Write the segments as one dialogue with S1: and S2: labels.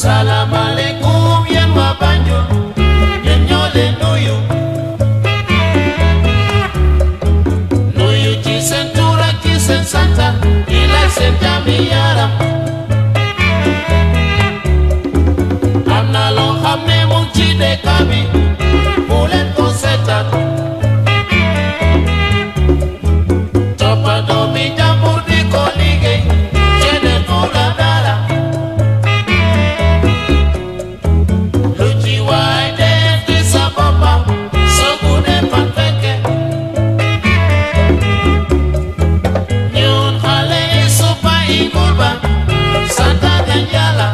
S1: Salam alaikum yen wa Banjul, yen ñoo leen nuyu. Nuyu ci seen tur ak ci seen santa, di laaj seen jàmmi yaram. Am na loo xam ne mu ngi ci dëkk bi, bu leen ko seetaan. Toppandoo mi jàmbur di ko liggéey, keneen du la dara. Lu ci waay def di sa boppa, soo ko defal fekke. Ñun xale yi suppa yi gurba, sant nañ Yàlla.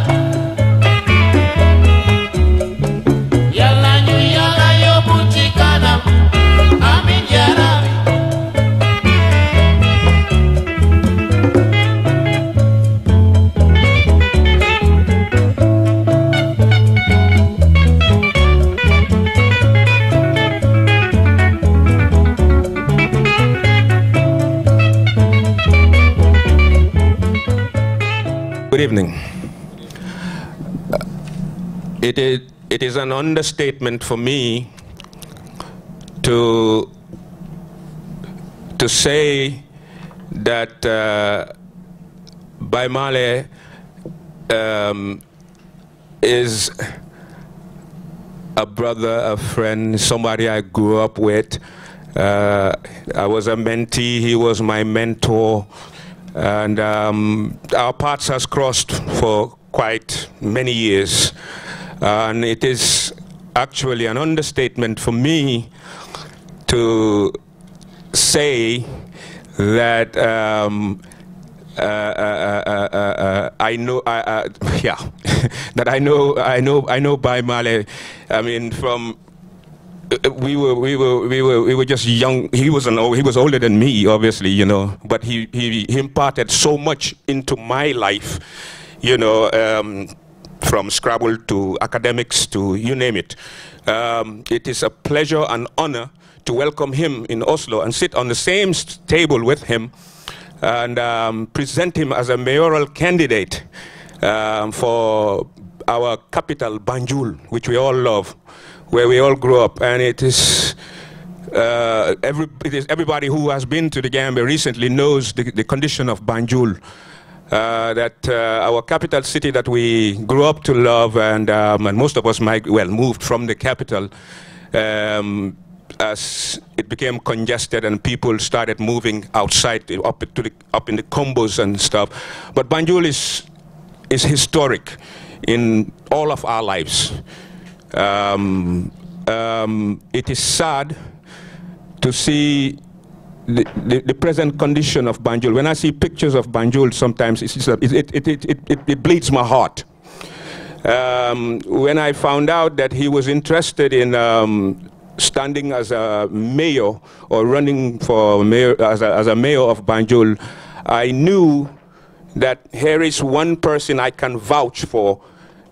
S1: Yàlla ñu Yàlla yóbbu ci kanam, amiin yaa Rabbi.
S2: Good evening. It is an understatement for me to say that Malleh is a brother, a friend, somebody I grew up with. I was a mentee, he was my mentor. And our paths has crossed for quite many years. And it is actually an understatement for me to say that I know, yeah, that I know by Malleh. I mean, from we were just young. He was older than me, obviously, you know. But he imparted so much into my life, you know, from Scrabble to academics to you name it. It is a pleasure and honor to welcome him in Oslo and sit on the same table with him and present him as a mayoral candidate for our capital, Banjul, which we all love, where we all grew up. And it is everybody who has been to the Gambia recently knows the condition of Banjul, that our capital city that we grew up to love, and most of us moved from the capital as it became congested and people started moving outside up in the combos and stuff. But Banjul is historic in all of our lives. It is sad to see the present condition of Banjul. When I see pictures of Banjul, sometimes it bleeds my heart. When I found out that he was interested in standing as a mayor or running for mayor as a mayor of Banjul, I knew that here is one person I can vouch for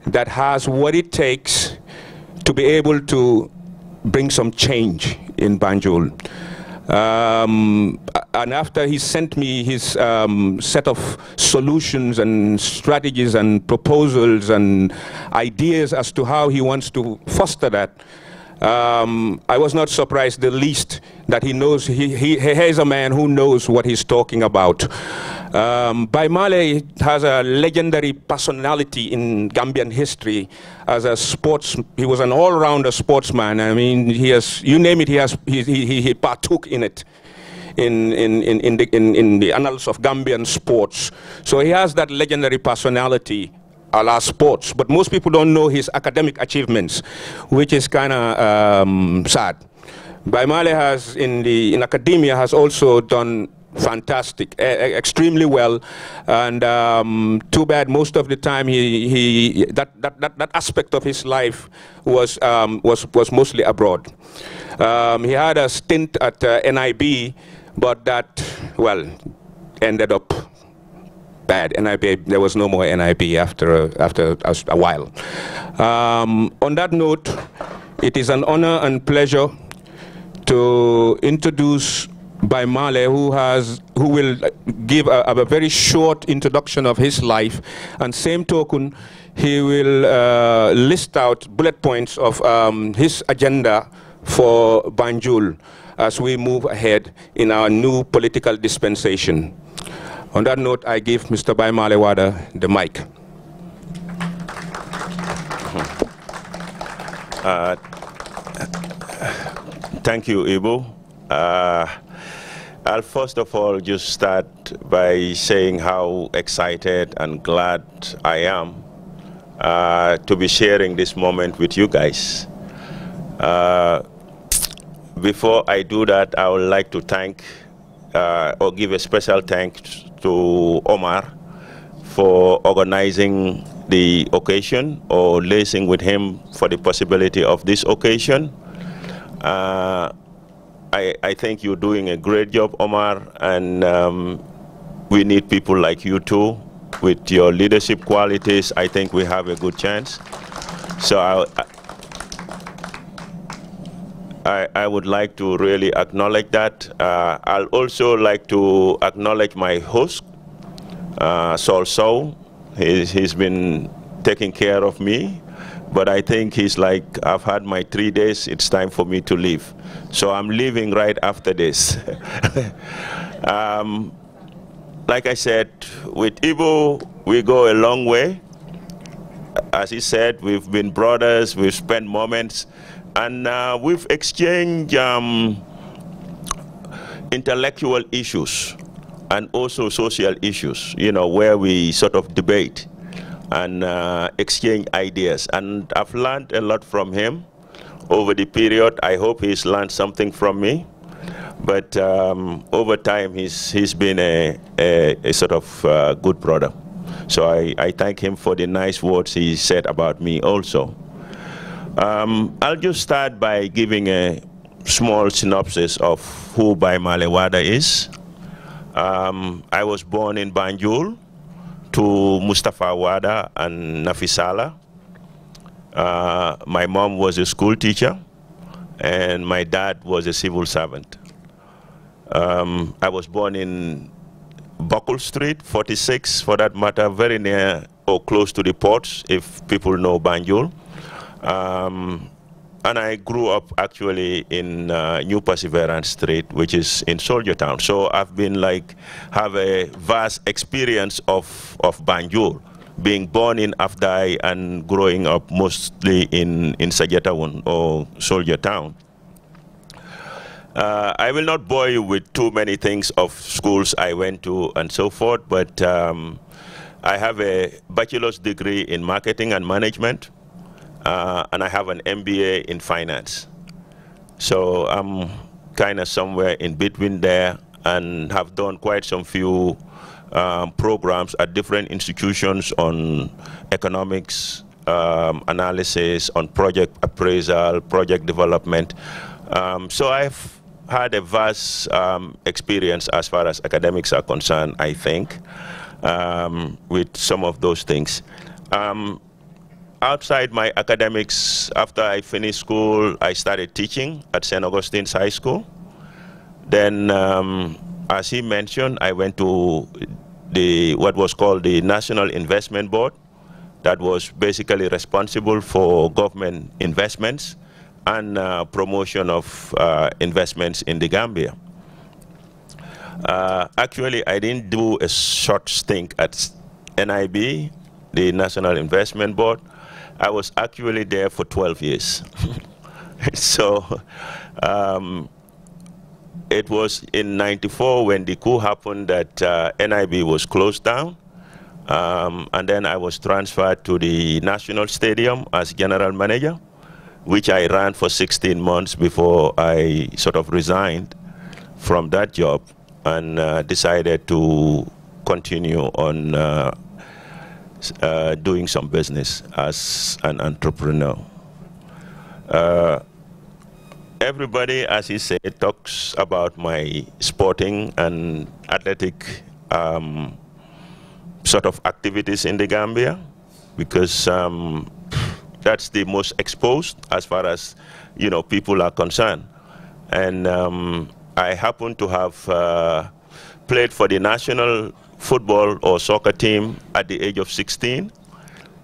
S2: that has what it takes to be able to bring some change in Banjul. And after he sent me his set of solutions and strategies and proposals and ideas as to how he wants to foster that, I was not surprised the least that he knows, he's a man who knows what he's talking about. Malleh has a legendary personality in Gambian history as a he was an all-rounder sportsman. I mean, he has, you name it, he partook in it, in the annals of Gambian sports. So he has that legendary personality a la sports, but most people don't know his academic achievements, which is kind of sad. Malleh has, in academia, has also done fantastic, extremely well, and too bad most of the time that aspect of his life was mostly abroad. He had a stint at NIB, but that, well, ended up bad. NIB, there was no more NIB after a while. On that note, it is an honor and pleasure to introduce by Malleh, who will give a very short introduction of his life, and same token, he will list out bullet points of his agenda for Banjul as we move ahead in our new political dispensation. On that note, I give Mr. Malleh Wadda the mic.
S3: Thank you, Ibu. I'll first of all just start by saying how excited and glad I am to be sharing this moment with you guys. Before I do that, I would like to thank or give a special thanks to Omar for organizing the occasion, or liaising with him for the possibility of this occasion. I think you're doing a great job, Omar, and we need people like you too. With your leadership qualities, I think we have a good chance. So I would like to really acknowledge that. I'll also like to acknowledge my host, Sol So. He's been taking care of me, but I think he's like, I've had my 3 days, it's time for me to leave. So I'm leaving right after this. Like I said, with Ibu, we go a long way. As he said, we've been brothers, we've spent moments, and we've exchanged intellectual issues and also social issues, you know, where we sort of debate and exchange ideas. And I've learned a lot from him over the period. I hope he's learned something from me. But over time, he's been a sort of good brother. So I thank him for the nice words he said about me also. I'll just start by giving a small synopsis of who Malleh Wadda is. I was born in Banjul to Mustafa Wadda and Nafisala. My mom was a school teacher, and my dad was a civil servant. I was born in Buckle Street, 46 for that matter, very near or close to the ports, if people know Banjul. And I grew up actually in New Perseverance Street, which is in Soldier Town. So I've been have a vast experience of Banjul, being born in Afdai and growing up mostly in Sajetawun or Soldier Town. I will not bore you with too many things of schools I went to and so forth, but I have a bachelor's degree in marketing and management. And I have an MBA in finance. So I'm kind of somewhere in between there, and have done quite some few programs at different institutions on economics, analysis, on project appraisal, project development. So I've had a vast experience as far as academics are concerned, I think, with some of those things. Outside my academics, after I finished school, I started teaching at St. Augustine's High School. Then, as he mentioned, I went to what was called the National Investment Board, that was basically responsible for government investments and promotion of investments in the Gambia. Actually, I didn't do a short stint at NIB, the National Investment Board. I was actually there for 12 years. So it was in '94 when the coup happened that NIB was closed down. And then I was transferred to the National Stadium as general manager, which I ran for 16 months before I sort of resigned from that job and decided to continue on doing some business as an entrepreneur. Everybody, as he said, talks about my sporting and athletic sort of activities in the Gambia, because that's the most exposed as far as people are concerned. And I happen to have played for the national football or soccer team at the age of 16.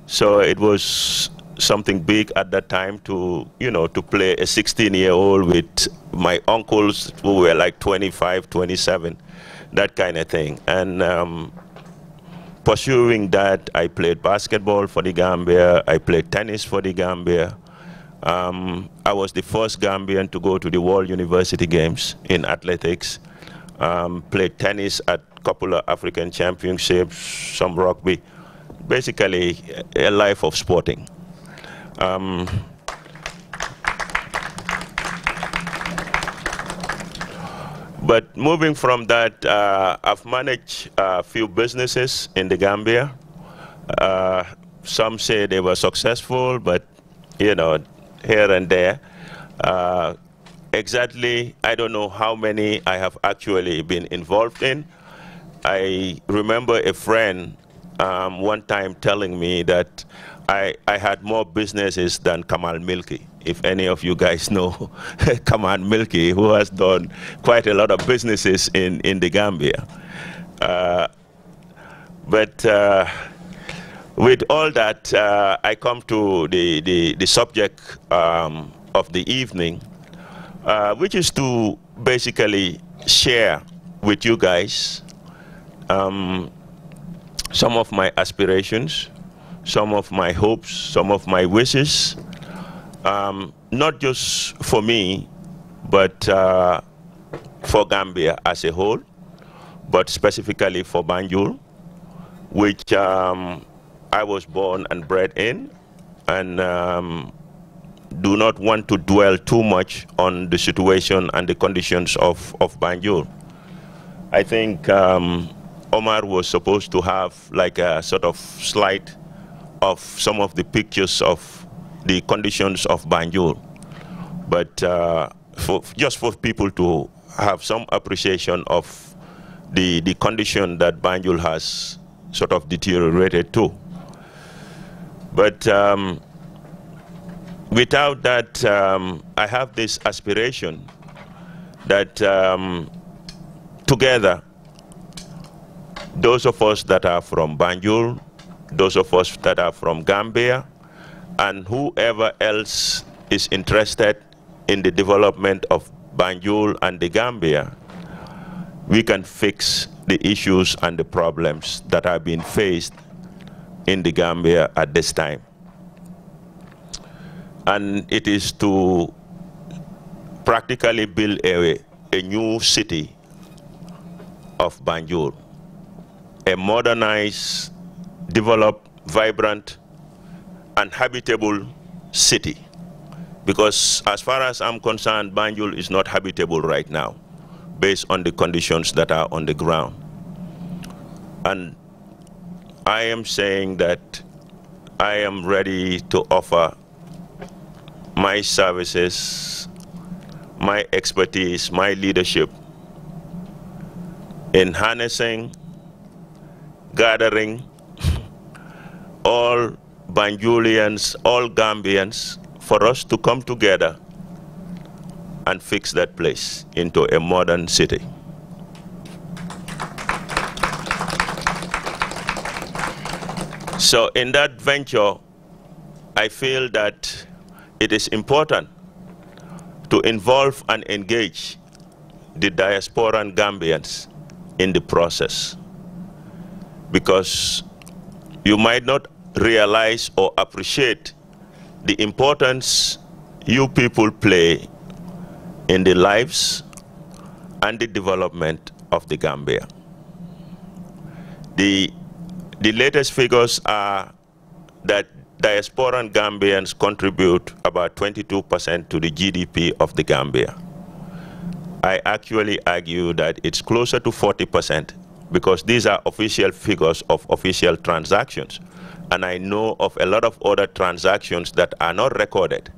S3: So it was something big at that time to, to play a 16-year-old with my uncles who were like 25, 27, that kind of thing. And pursuing that, I played basketball for the Gambia. I played tennis for the Gambia. I was the first Gambian to go to the World University Games in athletics. Played tennis at a couple of African championships, some rugby. Basically, a life of sporting. But moving from that, I've managed a few businesses in the Gambia. Some say they were successful, but here and there. Exactly, I don't know how many I have actually been involved in. I remember a friend one time telling me that I had more businesses than Kamal Milky. If any of you guys know Kamal Milky, who has done quite a lot of businesses in the Gambia. But with all that, I come to the subject of the evening, which is to basically share with you guys some of my aspirations, some of my hopes, some of my wishes, not just for me, but for Gambia as a whole, but specifically for Banjul, which I was born and bred in, and do not want to dwell too much on the situation and the conditions of Banjul. I think Omar was supposed to have like a sort of slide of some of the pictures of the conditions of Banjul, but just for people to have some appreciation of the condition that Banjul has sort of deteriorated to. But without that, I have this aspiration that together, those of us that are from Banjul, those of us that are from Gambia, and whoever else is interested in the development of Banjul and the Gambia, we can fix the issues and the problems that are being faced in the Gambia at this time. And it is to practically build a new city of Banjul, a modernized, developed, vibrant, and habitable city. Because as far as I'm concerned, Banjul is not habitable right now, based on the conditions that are on the ground. And I am saying that I am ready to offer my services, my expertise, my leadership in harnessing, gathering all Banjulians, all Gambians, for us to come together and fix that place into a modern city. So in that venture, I feel that it is important to involve and engage the diasporan Gambians in the process, because you might not realize or appreciate the importance you people play in the lives and the development of the Gambia. The latest figures are that diasporan Gambians contribute about 22% to the GDP of the Gambia. I actually argue that it's closer to 40%, because these are official figures of official transactions. And I know of a lot of other transactions that are not recorded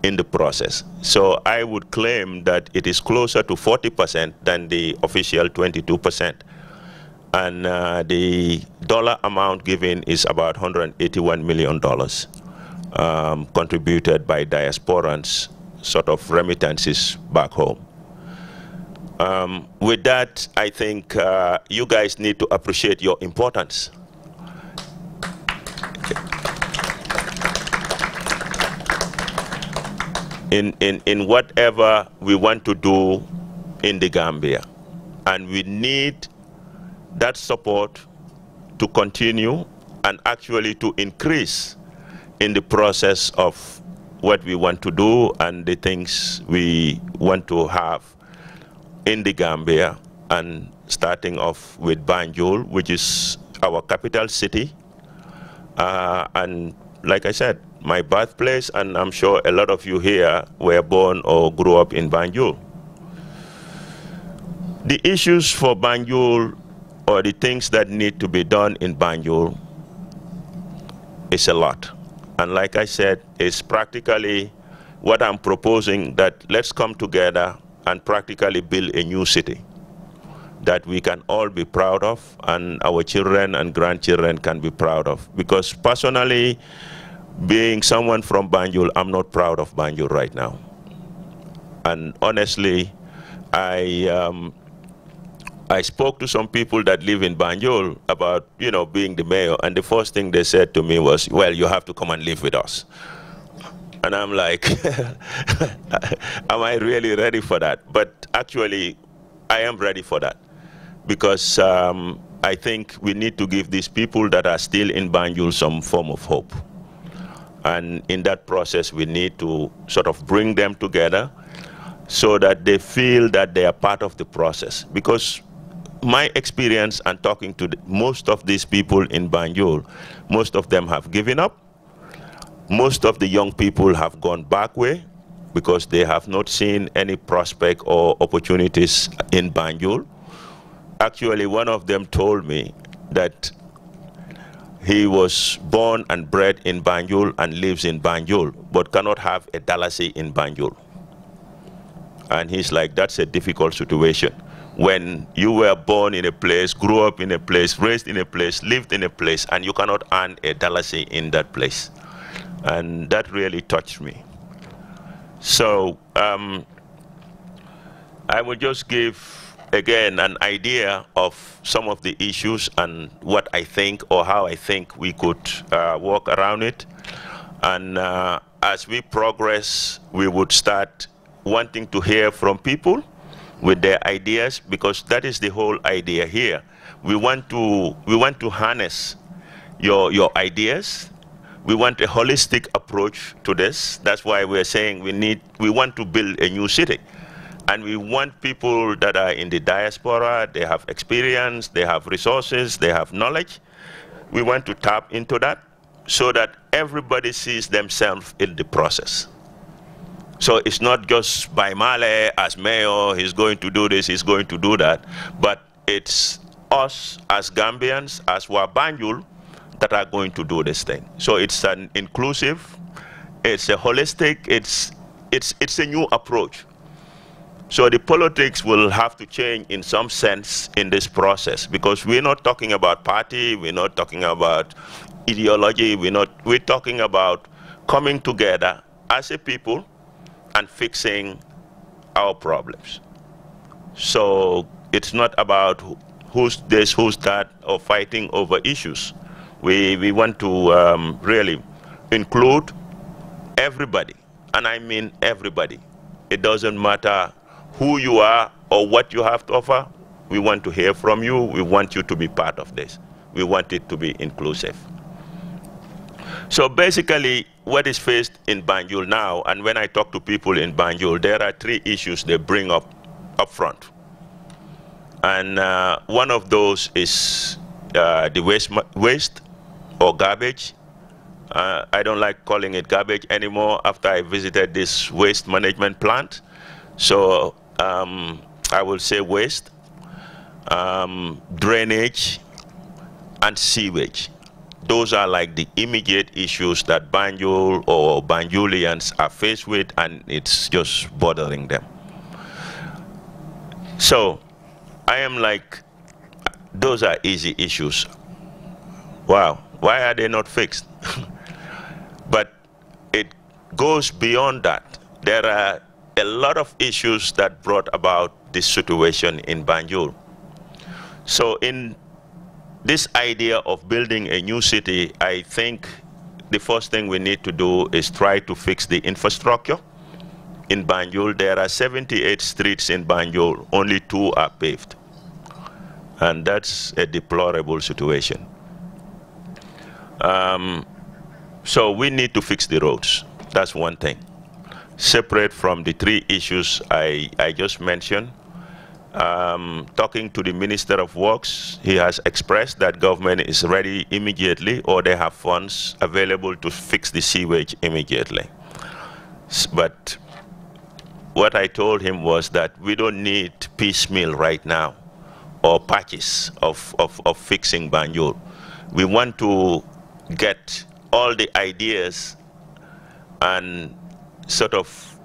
S3: in the process. So I would claim that it is closer to 40% than the official 22%. And the dollar amount given is about $181 million contributed by diasporans, sort of remittances back home. With that, I think you guys need to appreciate your importance. In whatever we want to do in the Gambia. And we need that support to continue and actually to increase in the process of what we want to do and the things we want to have in the Gambia, and starting off with Banjul, which is our capital city. And like I said, my birthplace, and I'm sure a lot of you here were born or grew up in Banjul. The issues for Banjul, or the things that need to be done in Banjul, is a lot. And like I said, it's practically what I'm proposing, that let's come together and practically build a new city that we can all be proud of, and our children and grandchildren can be proud of. Because personally, being someone from Banjul, I'm not proud of Banjul right now. And honestly, I spoke to some people that live in Banjul about, being the mayor, and the first thing they said to me was, well, you have to come and live with us. And I'm like, am I really ready for that? But actually, I am ready for that, because I think we need to give these people that are still in Banjul some form of hope. And in that process, we need to sort of bring them together so that they feel that they are part of the process. Because my experience and talking to most of these people in Banjul, most of them have given up. Most of the young people have gone back way because they have not seen any prospect or opportunities in Banjul. Actually, one of them told me that he was born and bred in Banjul and lives in Banjul, but cannot have a Dalasi in Banjul. And he's like, that's a difficult situation. When you were born in a place, grew up in a place, raised in a place, lived in a place, and you cannot earn a Dalasi in that place. And that really touched me. So I will just give, again, an idea of some of the issues and what I think, or how I think we could work around it. And as we progress, we would start wanting to hear from people with their ideas, because that is the whole idea here. We want to harness your ideas. We want a holistic approach to this. That's why we're saying we want to build a new city. And we want people that are in the diaspora, they have experience, they have resources, they have knowledge. We want to tap into that so that everybody sees themselves in the process. So it's not just by Malleh as mayor, he's going to do this, he's going to do that, but it's us as Gambians, as Wadda Banjul, that are going to do this thing. So it's an inclusive, it's a holistic, it's a new approach. So the politics will have to change in some sense in this process, because we're not talking about party, we're not talking about ideology, we're talking about coming together as a people and fixing our problems. So it's not about who's this, who's that, or fighting over issues. We want to really include everybody, and I mean everybody. It doesn't matter who you are or what you have to offer. We want to hear from you. We want you to be part of this. We want it to be inclusive. So basically, what is faced in Banjul now, and when I talk to people in Banjul, there are three issues they bring up front. And one of those is the waste or garbage. I don't like calling it garbage anymore after I visited this waste management plant. So I will say waste, drainage, and sewage. Those are like the immediate issues that Banjul or Banjulians are faced with, and it's just bothering them. So I am like, those are easy issues. Wow, why are they not fixed? But it goes beyond that. There are a lot of issues that brought about this situation in Banjul. So in this idea of building a new city, I think the first thing we need to do is try to fix the infrastructure. In Banjul, there are 78 streets in Banjul, only 2 are paved. And that's a deplorable situation. So we need to fix the roads. That's one thing. Separate from the 3 issues I just mentioned. Talking to the Minister of Works, he has expressed that government is ready immediately, or they have funds available to fix the sewage immediately. But what I told him was that we don't need piecemeal right now, or patches of fixing Banjul. We want to get all the ideas and sort of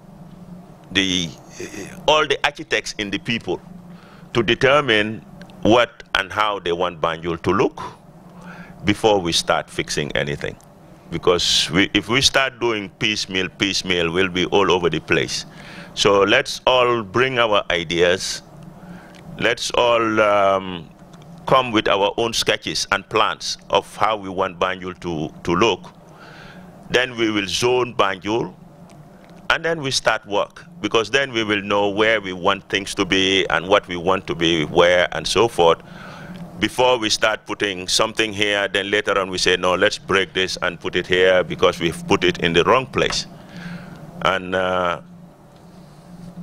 S3: all the architects in the people to determine what and how they want Banjul to look before we start fixing anything. Because if we start doing piecemeal, we'll be all over the place. So let's all bring our ideas. Let's all come with our own sketches and plans of how we want Banjul to look. Then we will zone Banjul, and then we start work, because then we will know where we want things to be and what we want to be where and so forth. Before we start putting something here, then later on we say, no, let's break this and put it here because we've put it in the wrong place. And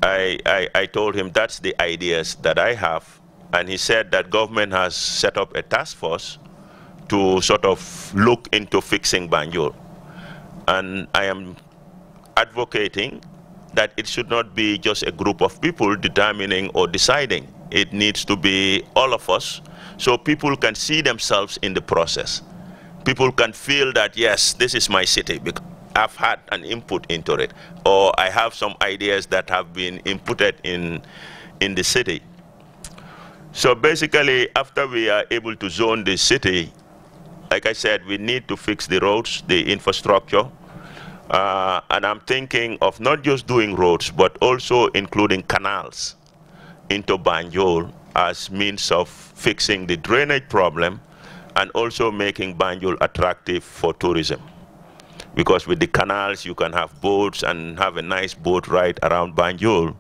S3: I told him that's the ideas that I have. And he said that government has set up a task force to sort of look into fixing Banjul. And I am advocating that it should not be just a group of people determining or deciding. It needs to be all of us, so people can see themselves in the process. People can feel that, yes, this is my city, because I've had an input into it, or I have some ideas that have been inputted in the city. So basically, after we are able to zone the city, like I said, we need to fix the roads, the infrastructure. And I'm thinking of not just doing roads, but also including canals into Banjul as means of fixing the drainage problem and also making Banjul attractive for tourism. Because with the canals, you can have boats and have a nice boat ride around Banjul,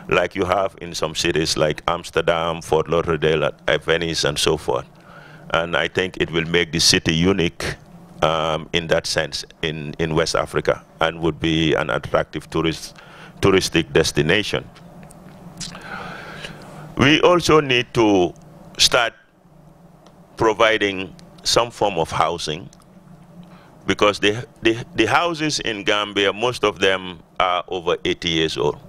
S3: like you have in some cities like Amsterdam, Fort Lauderdale, Venice, and so forth. And I think it will make the city unique in that sense in West Africa, and would be an attractive touristic destination. We also need to start providing some form of housing, because the houses in Gambia, most of them are over 80 years old.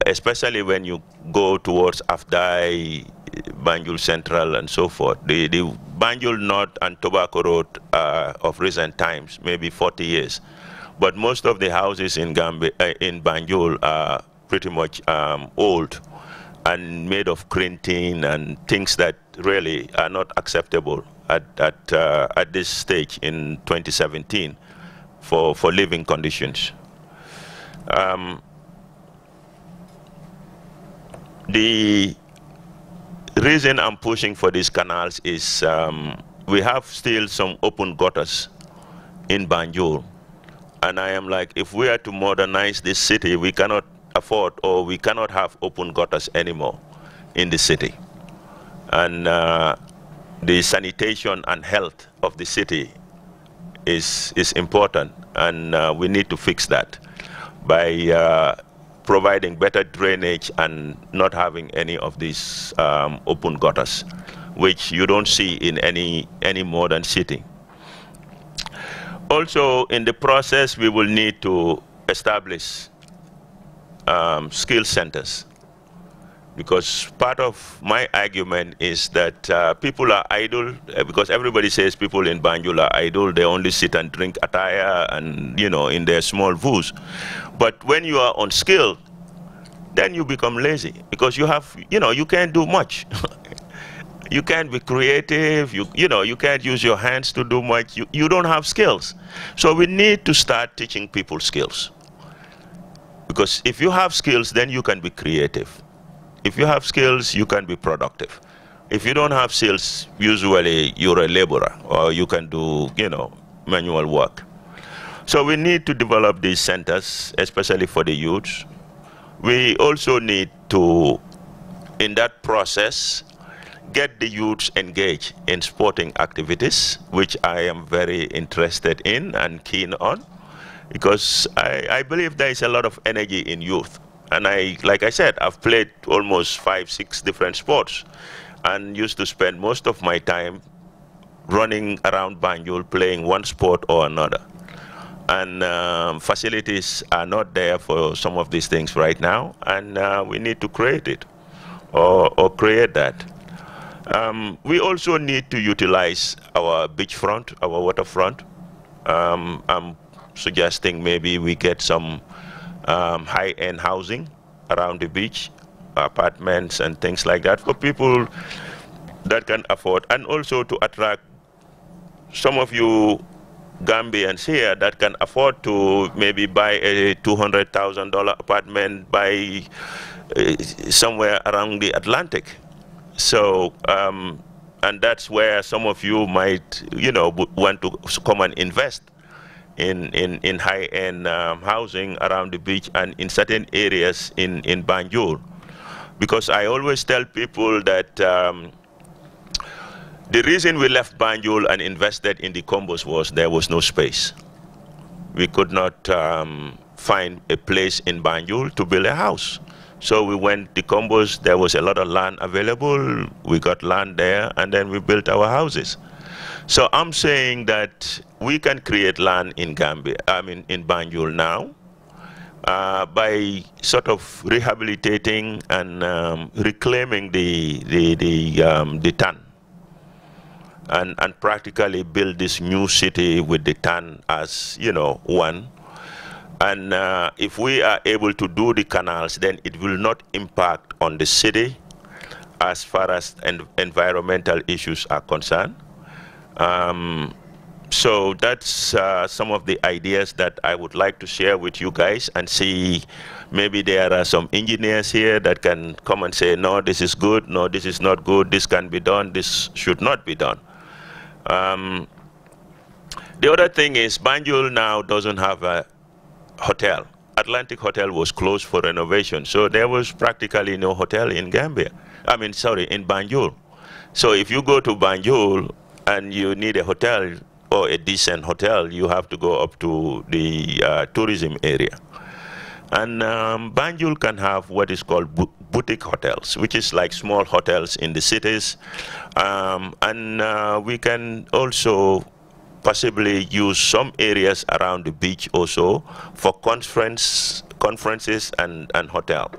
S3: Especially when you go towards Afdai, Banjul Central, and so forth. The Banjul North and Tobacco Road of recent times, maybe 40 years. But most of the houses in Gambia, in Banjul, are pretty much old and made of green tin and things that really are not acceptable at this stage in 2017 for living conditions. The reason I'm pushing for these canals is we have still some open gutters in Banjul. And I am like, if we are to modernize this city, we cannot afford, or we cannot have open gutters anymore in the city. And the sanitation and health of the city is important, and we need to fix that by providing better drainage and not having any of these open gutters, which you don't see in any modern city. Also, in the process, we will need to establish skill centers, because part of my argument is that people are idle, because everybody says people in Banjul are idle. They only sit and drink attaya and, you know, in their small views. But when you are on skill, then you become lazy, because you have, you know, you can't do much. You can't be creative, you know, you can't use your hands to do much. You don't have skills. So we need to start teaching people skills. Because if you have skills, then you can be creative. If you have skills, you can be productive. If you don't have skills, usually you're a laborer, or you can do, manual work. So we need to develop these centers, especially for the youth. We also need to, in that process, get the youths engaged in sporting activities, which I am very interested in and keen on, because I believe there is a lot of energy in youth. And like I said, I've played almost 5, 6 different sports and used to spend most of my time running around Banjul playing one sport or another. And facilities are not there for some of these things right now, and we need to create it or create that. We also need to utilize our beachfront, our waterfront. I'm suggesting maybe we get some high-end housing around the beach, apartments and things like that for people that can afford, and also to attract some of you Gambians here that can afford to maybe buy a $200,000 apartment by somewhere around the Atlantic. So, and that's where some of you might, want to come and invest in high-end housing around the beach and in certain areas in Banjul. Because I always tell people that the reason we left Banjul and invested in the combos was there was no space. We could not find a place in Banjul to build a house. So we went the combos, there was a lot of land available, we got land there, and then we built our houses. So I'm saying that we can create land in Gambia, in Banjul now, by sort of rehabilitating and reclaiming the town, and practically build this new city with the town as one. And if we are able to do the canals, then it will not impact on the city as far as environmental issues are concerned. So that's some of the ideas that I would like to share with you guys, and see maybe there are some engineers here that can come and say, no, this is good, no, this is not good, this can be done, this should not be done. The other thing is Banjul now doesn't have a hotel. Atlantic Hotel was closed for renovation, so there was practically no hotel in Gambia. In Banjul. So if you go to Banjul and you need a hotel or a decent hotel, you have to go up to the tourism area. And Banjul can have what is called boutique hotels, which is like small hotels in the cities. And we can also possibly use some areas around the beach also for conferences and hotel.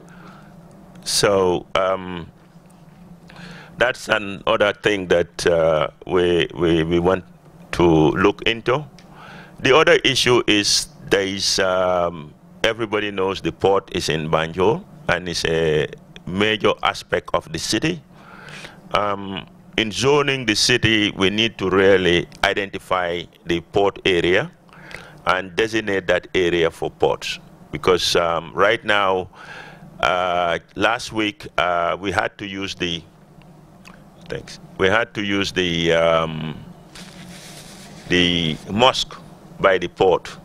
S3: So that's another thing that we want to look into. The other issue is there is, everybody knows the port is in Banjul and it's a major aspect of the city. In zoning the city, we need to really identify the port area and designate that area for ports. Because right now, last week, we had to use the, the mosque by the port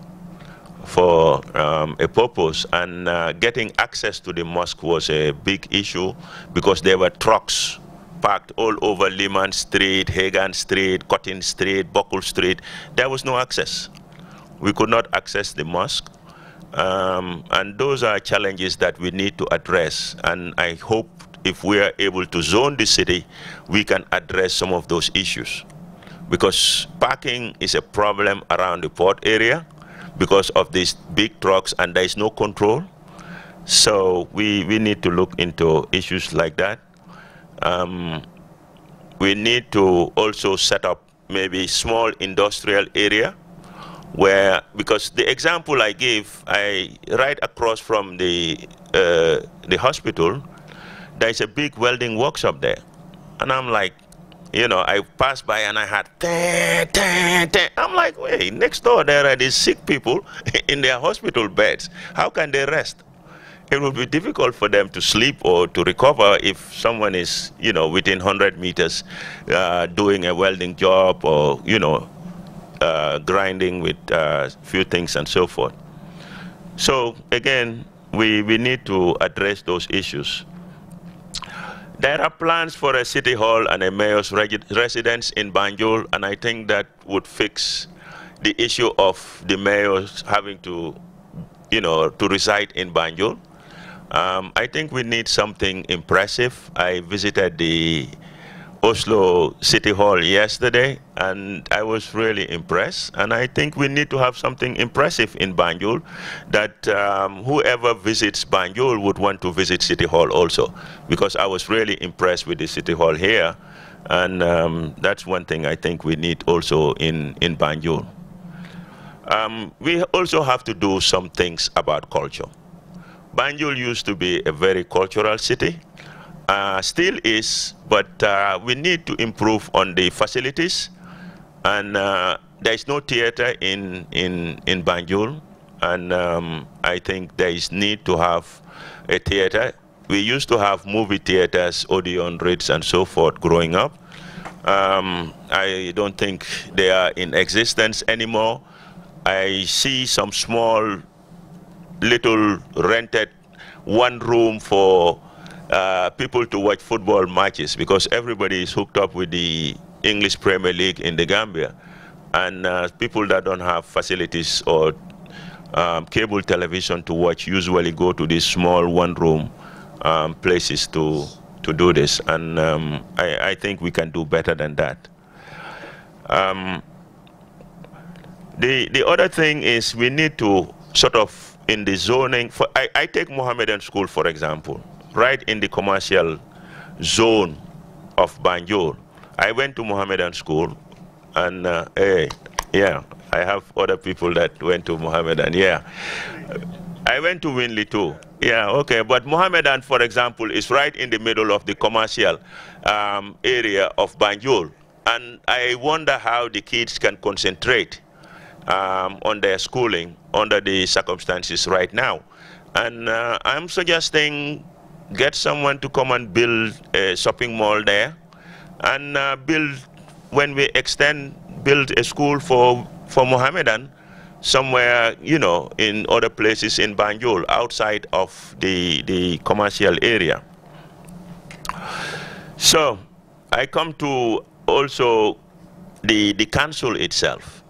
S3: for a purpose, and getting access to the mosque was a big issue because there were trucks parked all over Liman Street, Hagan Street, Cotton Street, Buckle Street. There was no access. We could not access the mosque. And those are challenges that we need to address. And I hope if we are able to zone the city, we can address some of those issues. Because parking is a problem around the port area because of these big trucks and there is no control. So we need to look into issues like that. We need to also set up maybe small industrial area where, because the example I gave, right across from the hospital, there's a big welding workshop there. And I'm like, I passed by and I had, I'm like, wait, next door there are these sick people in their hospital beds. How can they rest? it will be difficult for them to sleep or to recover if someone is, within 100 meters doing a welding job or, grinding with few things and so forth. So again, we need to address those issues. There are plans for a city hall and a mayor's residence in Banjul, and I think that would fix the issue of the mayors having to, to reside in Banjul. I think we need something impressive. I visited the Oslo City Hall yesterday, and I was really impressed. And I think we need to have something impressive in Banjul that whoever visits Banjul would want to visit City Hall also, because I was really impressed with the City Hall here. And that's one thing I think we need also in Banjul. We also have to do some things about culture. Banjul used to be a very cultural city. Still is, but we need to improve on the facilities. And there is no theater in Banjul, and I think there is need to have a theater. We used to have movie theaters, Odeon, Ritz, and so forth growing up. I don't think they are in existence anymore. I see some small, little rented one room for people to watch football matches, because everybody is hooked up with the English Premier League in the Gambia. And people that don't have facilities or cable television to watch usually go to these small one-room places to do this. And I think we can do better than that. The other thing is we need to sort of, in the zoning, I take Mohammedan school, for example, right in the commercial zone of Banjul. I went to Mohammedan school, and yeah, I have other people that went to Mohammedan, yeah. I went to Winley too, yeah, okay, but Mohammedan, for example, is right in the middle of the commercial area of Banjul, and I wonder how the kids can concentrate on their schooling under the circumstances right now. And I'm suggesting get someone to come and build a shopping mall there, and when we build a school for Mohammedan somewhere, in other places in Banjul, outside of the commercial area. So I come to also the council itself.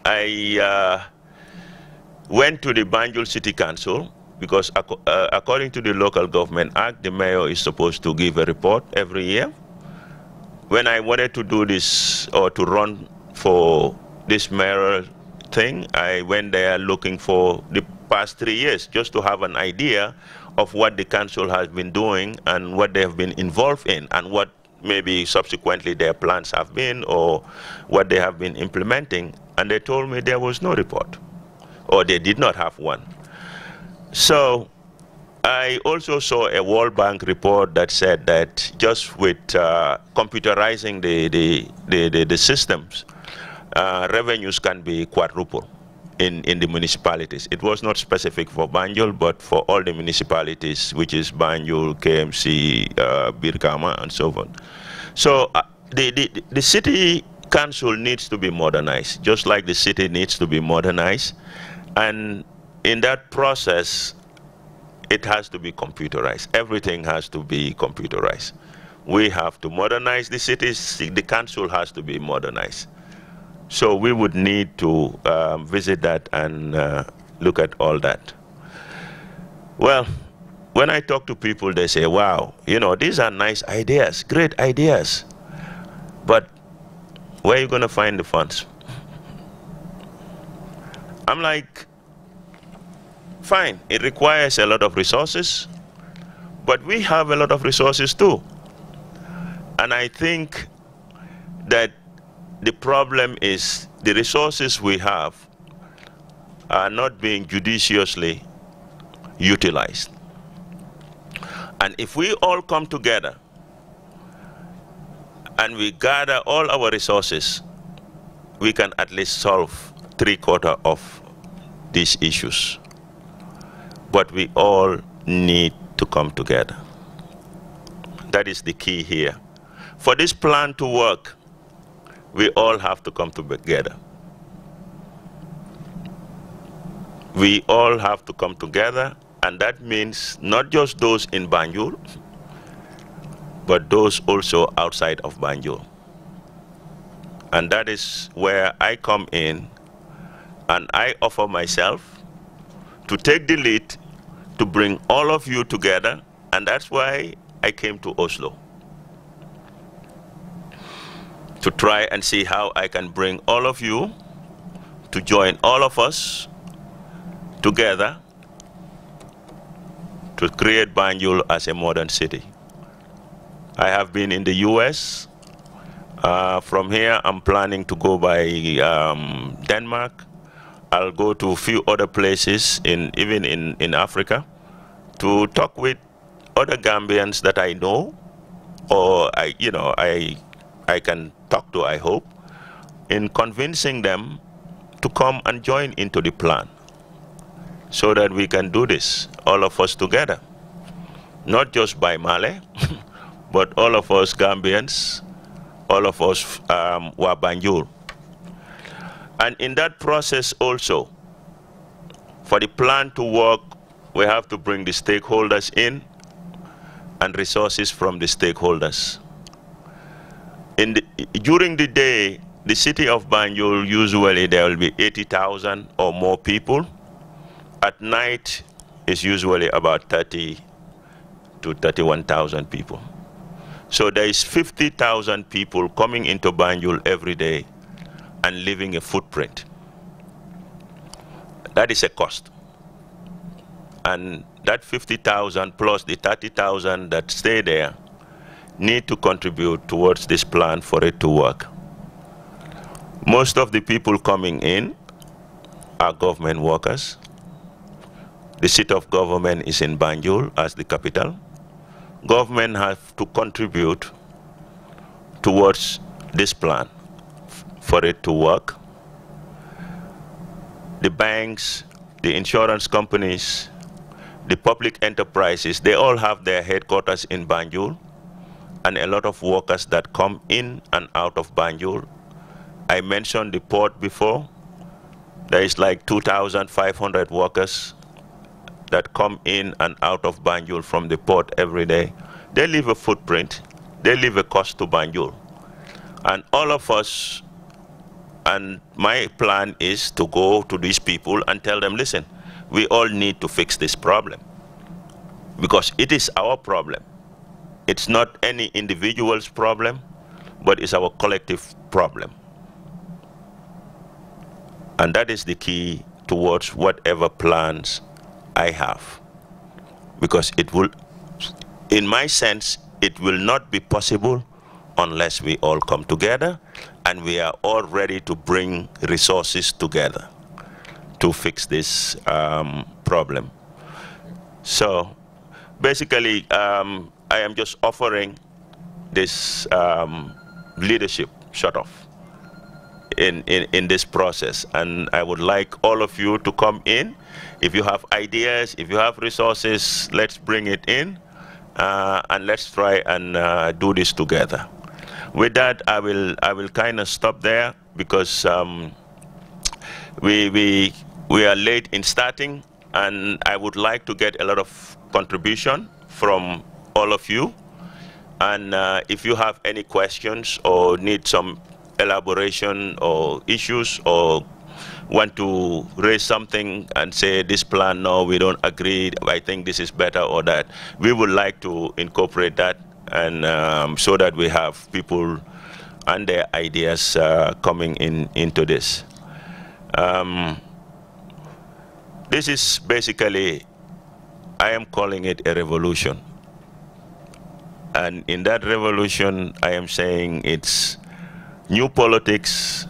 S3: I went to the Banjul City Council, because according to the Local Government Act, the mayor is supposed to give a report every year. When I wanted to do this, or to run for this mayoral thing, I went there looking for the past 3 years, just to have an idea of what the council has been doing and what they have been involved in, and what maybe subsequently their plans have been, or what they have been implementing. And they told me there was no report, or they did not have one. So I also saw a World Bank report that said that just with computerizing the systems, revenues can be quadruple in the municipalities. It was not specific for Banjul, but for all the municipalities, which is Banjul, KMC, Birkama, and so on. So the city council needs to be modernized, just like the city needs to be modernized. And in that process, it has to be computerized. Everything has to be computerized. We have to modernize the cities. The council has to be modernized. So we would need to visit that and look at all that. Well, when I talk to people, they say, wow, these are nice ideas, great ideas. But where are you going to find the funds? I'm like, fine, it requires a lot of resources, but we have a lot of resources too. And I think that the problem is the resources we have are not being judiciously utilized. And if we all come together and we gather all our resources, we can at least solve 3/4 of these issues. But we all need to come together. That is the key here. For this plan to work, we all have to come together. We all have to come together, and that means not just those in Banjul, but those also outside of Banjul. And that is where I come in, and I offer myself to take the lead to bring all of you together, and that's why I came to Oslo, to try and see how I can bring all of you to join all of us together to create Banjul as a modern city. I have been in the US. From here, I'm planning to go by Denmark. I'll go to a few other places, even in Africa, to talk with other Gambians that I know, or I can talk to, I hope, in convincing them to come and join into the plan, so that we can do this, all of us together. Not just by Malleh, but all of us Gambians, all of us Wadda Banjul. And in that process also, for the plan to work, we have to bring the stakeholders in and resources from the stakeholders. During the day, the city of Banjul, usually there will be 80,000 or more people. At night, it's usually about 30 to 31,000 people. So there is 50,000 people coming into Banjul every day and leaving a footprint. That is a cost. And that 50,000 plus the 30,000 that stay there need to contribute towards this plan for it to work. Most of the people coming in are government workers. The seat of government is in Banjul as the capital. Government have to contribute towards this plan for it to work. The banks, the insurance companies, the public enterprises, they all have their headquarters in Banjul, and a lot of workers that come in and out of Banjul. I mentioned the port before. There is like 2,500 workers that come in and out of Banjul from the port every day. They leave a footprint, they leave a cost to Banjul. And all of us, and my plan is to go to these people and tell them, listen, we all need to fix this problem, because it is our problem. It's not any individual's problem, but it's our collective problem. And that is the key towards whatever plans I have. Because it will, in my sense, it will not be possible unless we all come together and we are all ready to bring resources together to fix this problem. So basically, I am just offering this leadership, sort of, in this process. And I would like all of you to come in. If you have ideas, if you have resources, let's bring it in, and let's try and do this together. With that, I will kind of stop there, because we are late in starting, and I would like to get a lot of contribution from all of you. And if you have any questions or need some elaboration or issues, or want to raise something and say this plan, no, we don't agree, I think this is better, or that, we would like to incorporate that, and so that we have people and their ideas coming into this. This is basically, I am calling it a revolution. And in that revolution, I am saying it's new politics,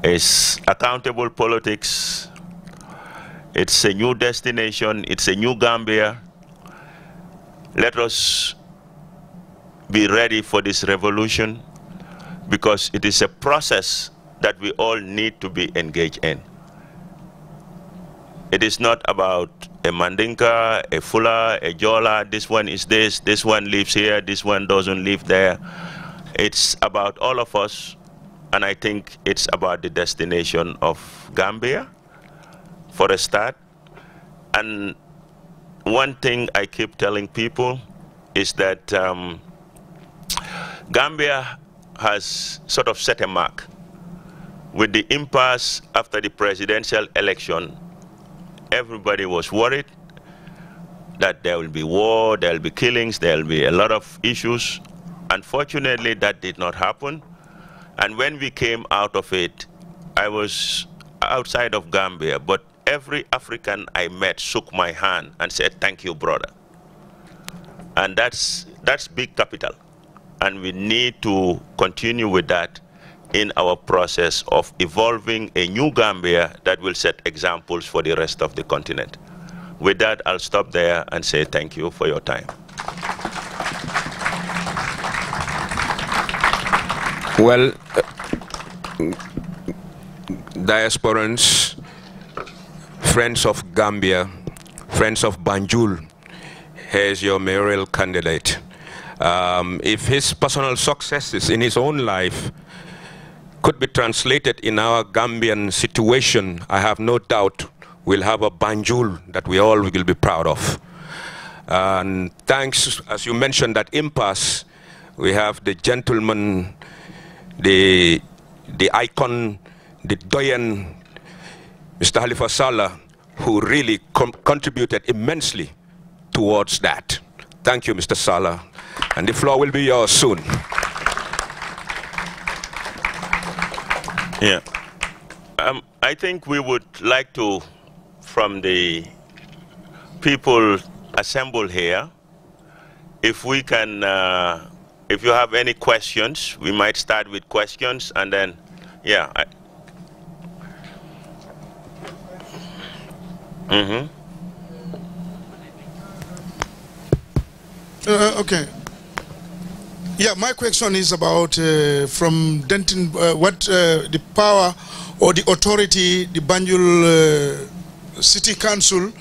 S3: it's accountable politics, it's a new destination, it's a new Gambia. Let us be ready for this revolution, because it is a process that we all need to be engaged in. It is not about a Mandinka, a Fula, a Jola, this one is this one lives here, this one doesn't live there. It's about all of us, and I think it's about the destination of Gambia, for a start. And one thing I keep telling people is that Gambia has sort of set a mark. With the impasse after the presidential election, everybody was worried that there will be war, there will be killings, there will be a lot of issues. Unfortunately, that did not happen. And when we came out of it, I was outside of Gambia, but every African I met shook my hand and said, "Thank you, brother." And that's big capital. And we need to continue with that in our process of evolving a new Gambia that will set examples for the rest of the continent. With that, I'll stop there and say thank you for your time.
S2: Well, diasporans, friends of Gambia, friends of Banjul, here's your mayoral candidate. If his personal successes in his own life could be translated in our Gambian situation, I have no doubt we'll have a Banjul that we all will be proud of. And thanks, as you mentioned, that impasse, we have the gentleman, the icon, the doyen, Mr. Halifa Sallah, who really contributed immensely towards that. Thank you, Mr. Sallah. And the floor will be yours soon.
S3: Yeah. I think we would like to, from the people assembled here, if we can, if you have any questions, we might start with questions and then, yeah.
S4: Okay. Yeah, my question is about from Denton, what the power or the authority the Banjul City Council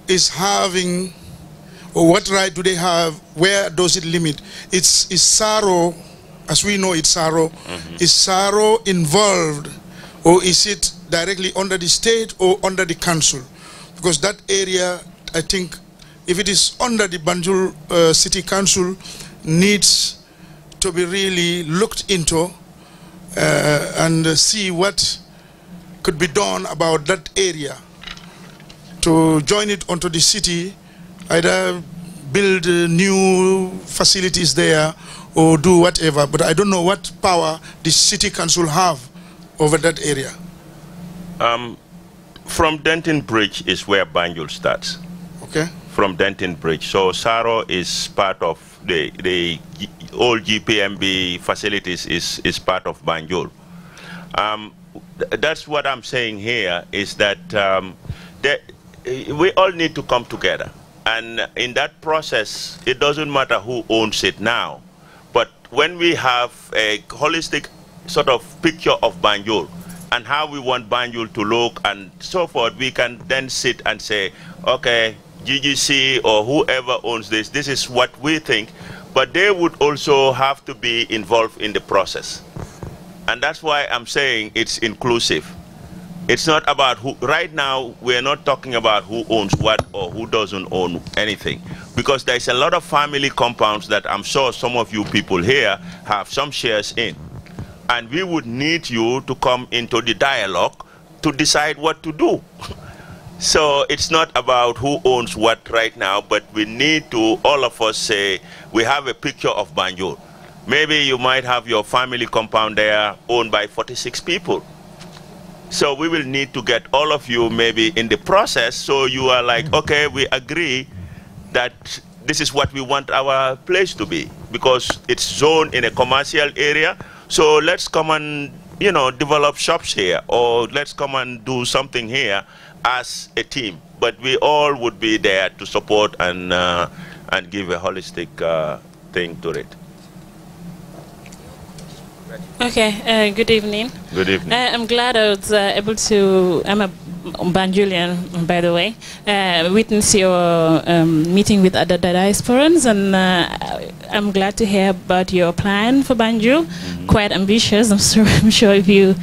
S4: is having, or what right do they have, where does it limit? Is Saro, as we know it's Saro, is Saro involved, or is it directly under the state or under the council? Because that area, I think, if it is under the Banjul City Council, needs to be really looked into and see what could be done about that area to join it onto the city, either build new facilities there or do whatever. But I don't know what power the city council have over that area.
S3: From Denton Bridge is where Banjul starts.
S4: Okay.
S3: From Denton Bridge. So Saro is part of the old GPMB facilities is part of Banjul. That's what I'm saying here is that we all need to come together. And in that process, it doesn't matter who owns it now. But when we have a holistic sort of picture of Banjul and how we want Banjul to look and so forth, we can then sit and say, okay, GGC or whoever owns this, this is what we think, but they would also have to be involved in the process. And that's why I'm saying it's inclusive. It's not about who, right now we're not talking about who owns what or who doesn't own anything, because there's a lot of family compounds that I'm sure some of you people here have some shares in. And we would need you to come into the dialogue to decide what to do. So it's not about who owns what right now, but we need to, all of us say, we have a picture of Banjul. Maybe you might have your family compound there owned by 46 people. So we will need to get all of you maybe in the process, so you are like, okay, we agree that this is what we want our place to be, because it's zoned in a commercial area. So let's come and, you know, develop shops here, or let's come and do something here as a team. But we all would be there to support and give a holistic thing to it.
S5: Okay, good evening.
S3: Good evening.
S5: I'm glad I was able to, I'm a Banjulian, by the way, witness your meeting with other diasporans, and I'm glad to hear about your plan for Banjul. Quite ambitious. I'm sure if you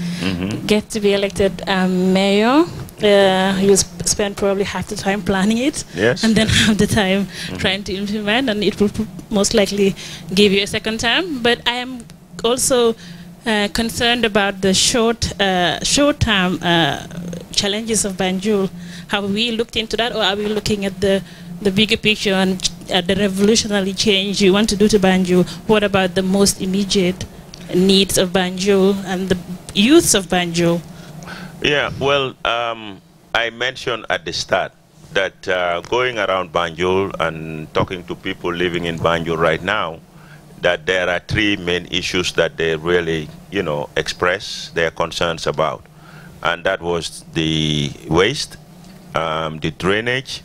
S5: get to be elected mayor, you spend probably half the time planning it,
S3: yes,
S5: and then half the time trying to implement, and it will most likely give you a second term. But I am also concerned about the short-term challenges of Banjul. Have we looked into that, or are we looking at the bigger picture and the revolutionary change you want to do to Banjul? What about the most immediate needs of Banjul and the youths of Banjul?
S3: Yeah, well, I mentioned at the start that going around Banjul and talking to people living in Banjul right now, that there are three main issues that they really, express their concerns about. And that was the waste, the drainage,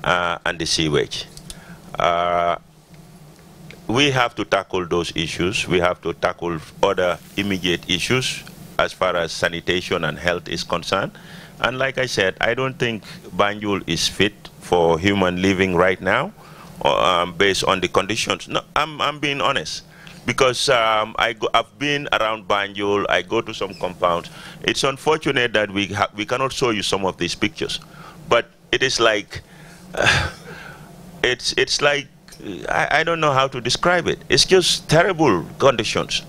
S3: and the sewage. We have to tackle those issues. We have to tackle other immediate issues as far as sanitation and health is concerned. And like I said, I don't think Banjul is fit for human living right now, based on the conditions. No, I'm being honest, because I've been around Banjul. I go to some compounds. It's unfortunate that we cannot show you some of these pictures, but it is like it's like I don't know how to describe it. It's just terrible conditions,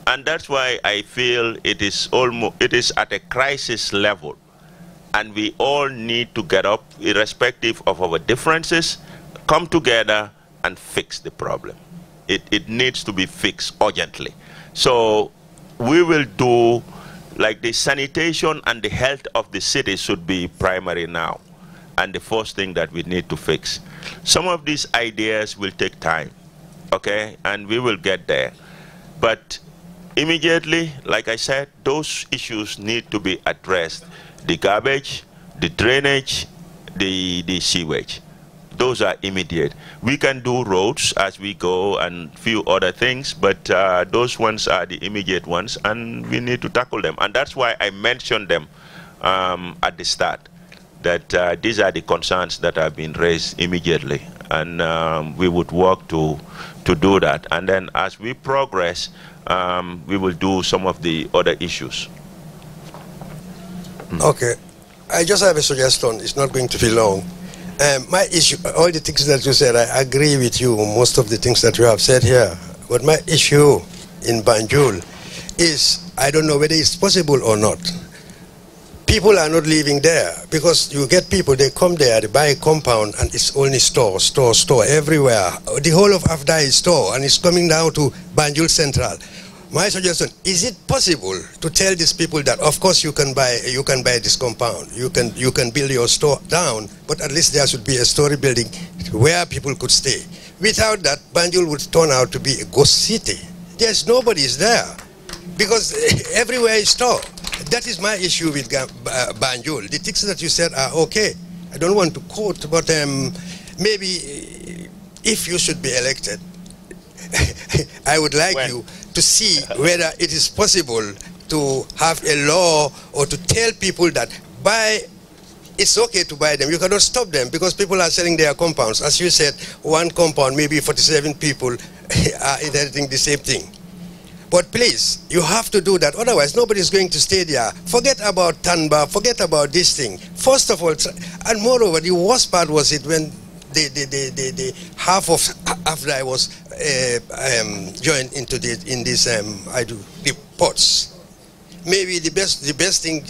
S3: and that's why I feel it is at a crisis level, and we all need to get up, irrespective of our differences, come together and fix the problem. It needs to be fixed urgently. So we will do, like, the sanitation and the health of the city should be primary now, and the first thing that we need to fix. Some of these ideas will take time, okay, and we will get there. But immediately, like I said, those issues need to be addressed. The garbage, the drainage, the sewage. Those are immediate. We can do roads as we go and few other things, but those ones are the immediate ones, and we need to tackle them. And that's why I mentioned them at the start, that these are the concerns that have been raised immediately, and we would work to do that. And then as we progress, we will do some of the other issues.
S6: Okay, I just have a suggestion. It's not going to be long. My issue, all the things that you said, I agree with you, most of the things that you have said here. But my issue in Banjul is, I don't know whether it's possible or not. People are not living there, because you get people, they come there, they buy a compound, and it's only store everywhere. The whole of Afda is store, and it's coming down to Banjul Central. My suggestion, is it possible to tell these people that, of course, you can buy this compound, you can build your store down, but at least there should be a story building where people could stay. Without that, Banjul would turn out to be a ghost city. There's nobody's there, because everywhere is store. That is my issue with Banjul. The things that you said are okay. I don't want to quote, but maybe if you should be elected, I would like you to see whether it is possible to have a law or to tell people that it's okay to buy them. You cannot stop them, because people are selling their compounds. As you said, one compound, maybe 47 people are inheriting the same thing. But please, you have to do that. Otherwise, nobody is going to stay there. Forget about Tanba, forget about this thing. First of all, and moreover, the worst part was it when the half of after I was joined into the pots. Maybe the best thing,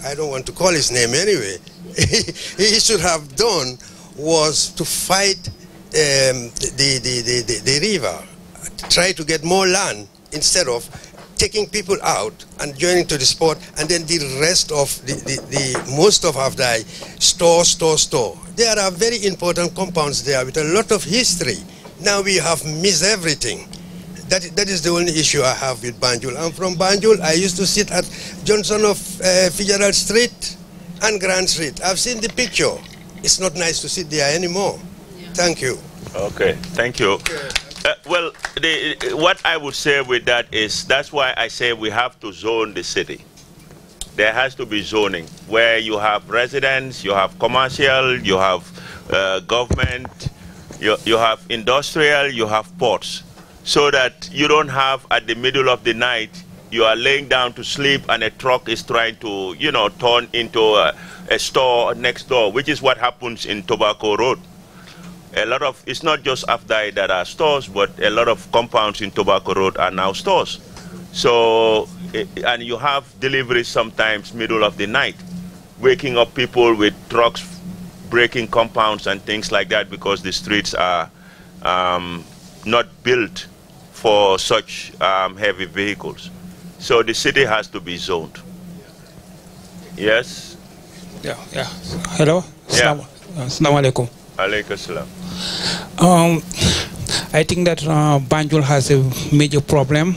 S6: I don't want to call his name anyway, he should have done was to fight the river, try to get more land instead of taking people out and joining to the sport, and then the rest of most of Afdai store. There are very important compounds there with a lot of history. Now we have missed everything. That is the only issue I have with Banjul. I'm from Banjul. I used to sit at Johnson of Fitzgerald Street and Grand Street. I've seen the picture. It's not nice to sit there anymore. Yeah. Thank you.
S3: Okay, thank you. Okay. Well, what I would say with that is, that's why I say we have to zone the city. There has to be zoning where you have residents, you have commercial, you have government, you have industrial, you have ports, so that you don't have at the middle of the night you are laying down to sleep and a truck is trying to, you know, turn into a store next door, which is what happens in Tobacco Road. A lot of, it's not just Afdai that are stores, but a lot of compounds in Tobacco Road are now stores. So, and you have deliveries sometimes middle of the night, waking up people with trucks, breaking compounds and things like that, because the streets are not built for such heavy vehicles. So the city has to be zoned. Yes?
S7: Yeah. Hello?
S3: Yeah.
S7: Assalamu alaikum.
S3: Alaikum salam.
S7: I think that Banjul has a major problem,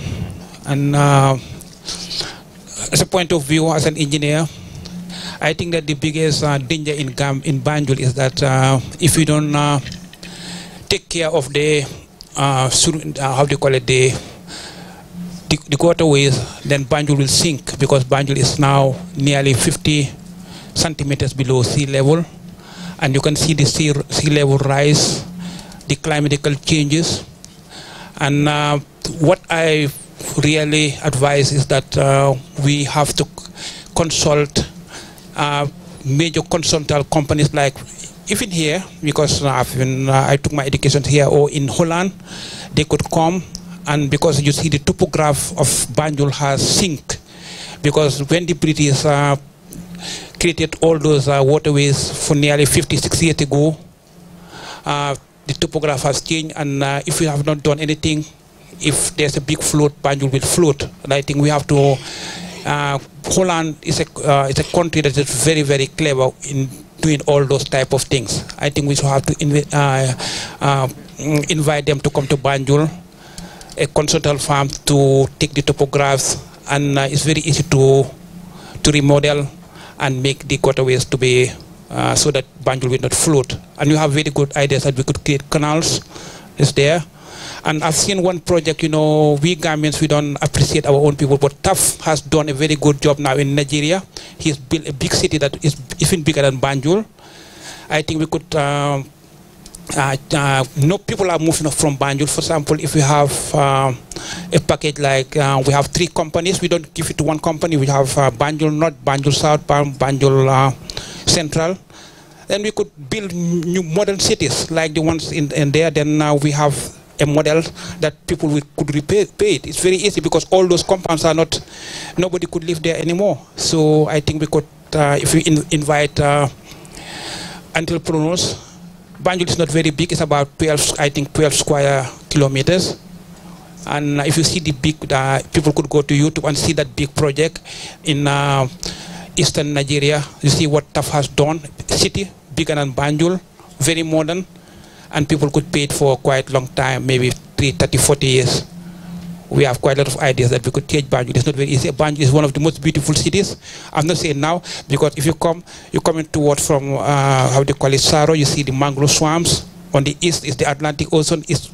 S7: and as a point of view, as an engineer, I think that the biggest danger in Banjul is that if we don't take care of the how do you call it, the waterways, then Banjul will sink, because Banjul is now nearly 50 centimeters below sea level, and you can see the sea level rise, the climatical changes. And what I really advise is that we have to consult major consultant companies, like even here, because I took my education here, or in Holland, they could come, and because you see the topograph of Banjul has sink, because when the British created all those waterways for nearly 56 years ago, the topograph has changed, and if we have not done anything, if there's a big flood, Banjul will float. And I think we have to, Holland is a country that is very, very clever in doing all those type of things. I think we should have to invite them to come to Banjul, a consultant farm, to take the topographs, and it's very easy to remodel and make the waterways to be so that Banjul will not float. And you have very good ideas that we could create canals. Is there? And I've seen one project, you know, we Gambians, we don't appreciate our own people, but Taf has done a very good job now in Nigeria. He's built a big city that is even bigger than Banjul. I think we could, no people are moving from Banjul. For example, if we have a package like, we have 3 companies, we don't give it to one company. We have Banjul North, Banjul South, Banjul Central. Then we could build new modern cities like the ones in there. Then now we have a model that people could repay it. It's very easy, because all those compounds are not, nobody could live there anymore. So I think we could, if we invite entrepreneurs. Banjul is not very big, it's about 12 square kilometers. And if you see the big, people could go to YouTube and see that big project in eastern Nigeria. You see what TAF has done, city bigger than Banjul, very modern, and people could pay it for quite a long time, maybe 30, 40 years. We have quite a lot of ideas that we could change Banjul. It's not very easy. Banjul is one of the most beautiful cities. I'm not saying now, because if you're coming towards from, how do you call it, Saro, you see the mangrove swamps. On the east is the Atlantic Ocean. If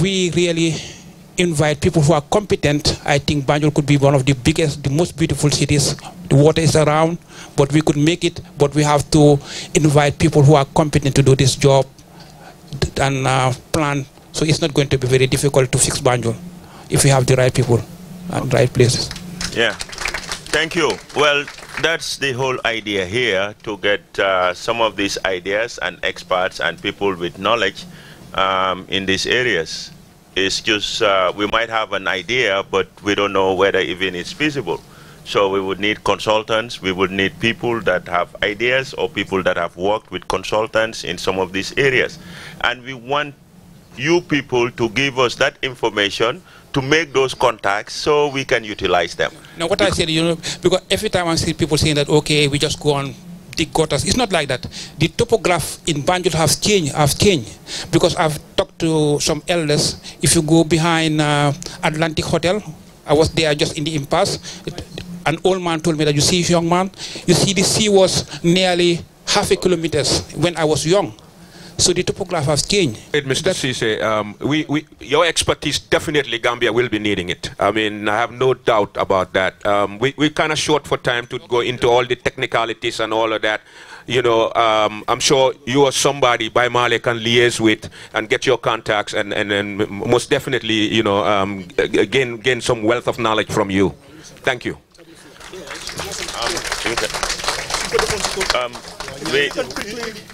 S7: we really invite people who are competent, I think Banjul could be one of the biggest, the most beautiful cities. The water is around, but we could make it, but we have to invite people who are competent to do this job and plan. So it's not going to be very difficult to fix Banjul if we have the right people and right places.
S3: Yeah, thank you. Well, that's the whole idea here, to get some of these ideas and experts and people with knowledge in these areas. It's just we might have an idea, but we don't know whether even it's feasible. So we would need consultants, we would need people that have ideas, or people that have worked with consultants in some of these areas. And we want you people to give us that information, to make those contacts so we can utilize them.
S7: Now what I said, you know, because every time I see people saying that, okay, we just go on dig gutters, it's not like that. The topograph in Banjul have changed, because I've talked to some elders. If you go behind Atlantic Hotel, I was there just in the impasse. An old man told me that, you see, young man, you see the sea was nearly half a kilometer when I was young. So the topography has changed.
S2: Mr. Cisse, your expertise, definitely Gambia will be needing it. I mean, I have no doubt about that. We're kind of short for time to go into all the technicalities and all of that. You know, I'm sure you are somebody by Malleh can liaise with and get your contacts and most definitely, you know, gain some wealth of knowledge from you. Thank you.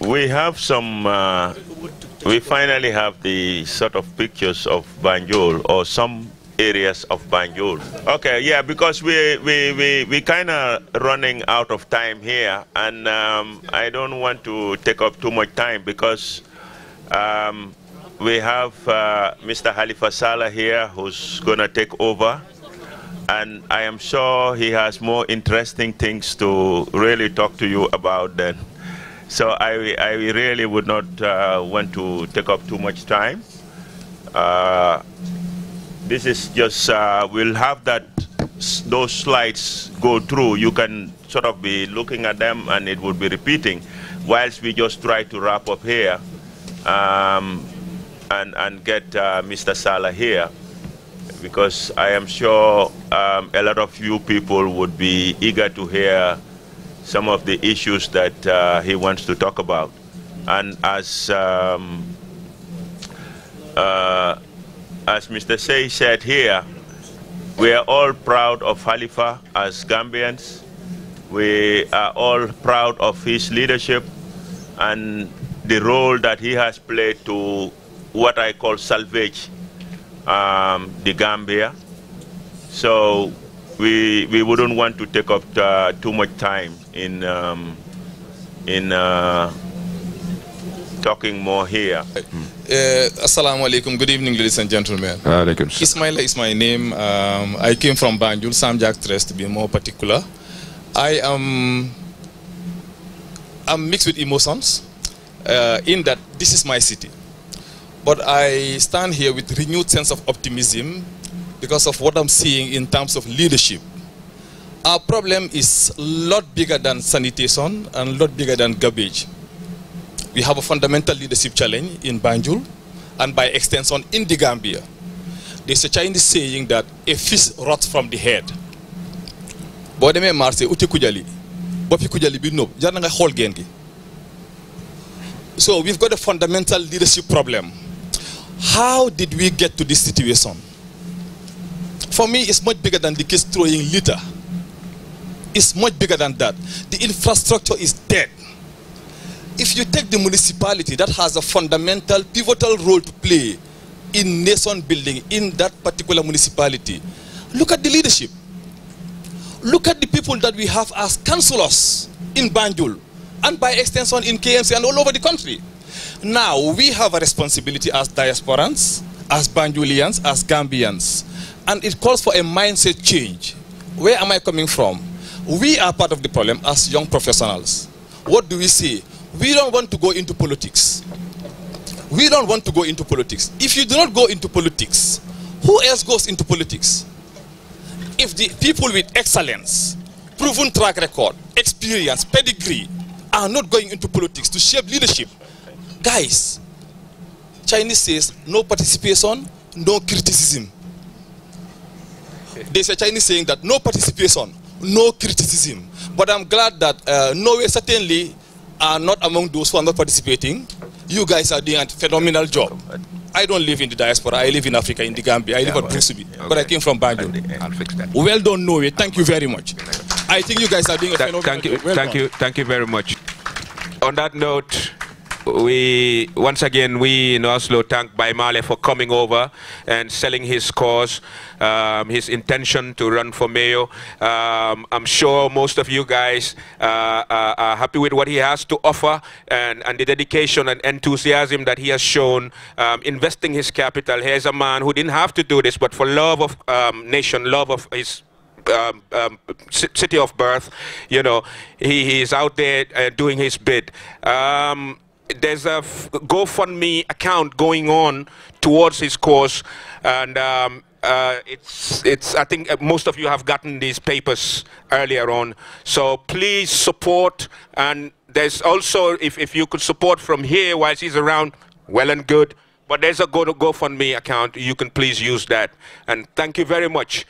S3: We have some, we finally have the sort of pictures of Banjul or some areas of Banjul. Okay, yeah, because we kind of running out of time here, and I don't want to take up too much time because we have Mr. Halifa Saleh here who's going to take over. And I am sure he has more interesting things to really talk to you about then. So I really would not want to take up too much time. This is just, we'll have those slides go through. You can sort of be looking at them and it would be repeating whilst we just try to wrap up here and get Mr. Saleh here. Because I am sure a lot of you people would be eager to hear some of the issues that he wants to talk about. And as Mr. Say said here, we are all proud of Halifa as Gambians. We are all proud of his leadership and the role that he has played to what I call salvage the Gambia. So we wouldn't want to take up too much time in talking more here.
S8: Assalamu alaikum. Good evening, ladies and gentlemen. Ismaila is my name. I came from Banjul, Samjak Tres to be more particular. I'm mixed with emotions in that this is my city. But I stand here with renewed sense of optimism because of what I'm seeing in terms of leadership. Our problem is a lot bigger than sanitation and a lot bigger than garbage. We have a fundamental leadership challenge in Banjul and by extension in the Gambia. There's a Chinese saying that a fish rots from the head. So we've got a fundamental leadership problem. How did we get to this situation? For me, it's much bigger than the kids throwing litter. It's much bigger than that. The infrastructure is dead. If you take the municipality that has a fundamental, pivotal role to play in nation building in that particular municipality, look at the leadership. Look at the people that we have as councillors in Banjul and by extension in KMC and all over the country. Now, we have a responsibility as diasporans, as Banjulians, as Gambians, and it calls for a mindset change. Where am I coming from? We are part of the problem as young professionals. What do we say? We don't want to go into politics. We don't want to go into politics. If you do not go into politics, who else goes into politics? If the people with excellence, proven track record, experience, pedigree, are not going into politics to shape leadership, guys, Chinese says no participation, no criticism. There's a Chinese saying that no participation, no criticism. But I'm glad that Norway certainly are not among those who are not participating. You guys are doing a phenomenal job. I don't live in the diaspora. I live in Africa, in the Gambia. I live at Brusubi, but I came from Banjul.
S2: I'll fix that.
S8: Well done, Norway. Thank you very much. I think you guys are doing a phenomenal job.
S2: Thank you very much. On that note, we once again in Oslo thank Malleh for coming over and selling his cause, his intention to run for mayor. I'm sure most of you guys are happy with what he has to offer and the dedication and enthusiasm that he has shown investing his capital. Here's a man who didn't have to do this, but for love of nation, love of his city of birth, you know, he is out there doing his bit. There's a GoFundMe account going on towards his cause, and I think most of you have gotten these papers earlier on. So please support, and there's also, if you could support from here while he's around, well and good. But there's a GoFundMe account. You can please use that. And thank you very much.